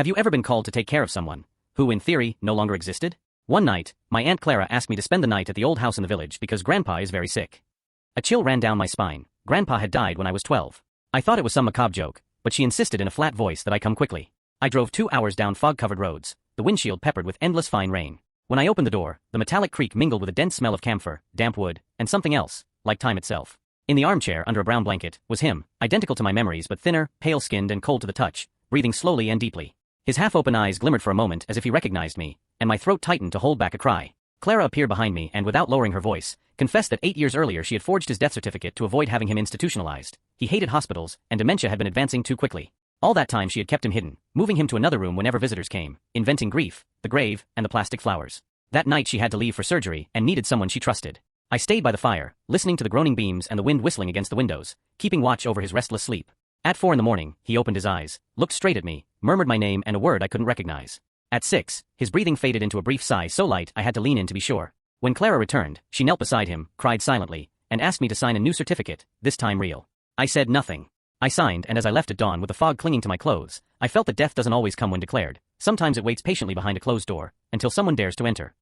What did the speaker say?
Have you ever been called to take care of someone who, in theory, no longer existed? One night, my Aunt Clara asked me to spend the night at the old house in the village because Grandpa is very sick. A chill ran down my spine. Grandpa had died when I was 12. I thought it was some macabre joke, but she insisted in a flat voice that I come quickly. I drove 2 hours down fog-covered roads, the windshield peppered with endless fine rain. When I opened the door, the metallic creak mingled with a dense smell of camphor, damp wood, and something else, like time itself. In the armchair under a brown blanket was him, identical to my memories but thinner, pale-skinned and cold to the touch, breathing slowly and deeply. His half-open eyes glimmered for a moment as if he recognized me, and my throat tightened to hold back a cry. Clara appeared behind me and, without lowering her voice, confessed that 8 years earlier she had forged his death certificate to avoid having him institutionalized. He hated hospitals, and dementia had been advancing too quickly. All that time she had kept him hidden, moving him to another room whenever visitors came, inventing grief, the grave, and the plastic flowers. That night she had to leave for surgery and needed someone she trusted. I stayed by the fire, listening to the groaning beams and the wind whistling against the windows, keeping watch over his restless sleep. At 4 a.m, he opened his eyes, looked straight at me, murmured my name and a word I couldn't recognize. At 6, his breathing faded into a brief sigh so light I had to lean in to be sure. When Clara returned, she knelt beside him, cried silently, and asked me to sign a new certificate, this time real. I said nothing. I signed, and as I left at dawn with the fog clinging to my clothes, I felt that death doesn't always come when declared. Sometimes it waits patiently behind a closed door, until someone dares to enter.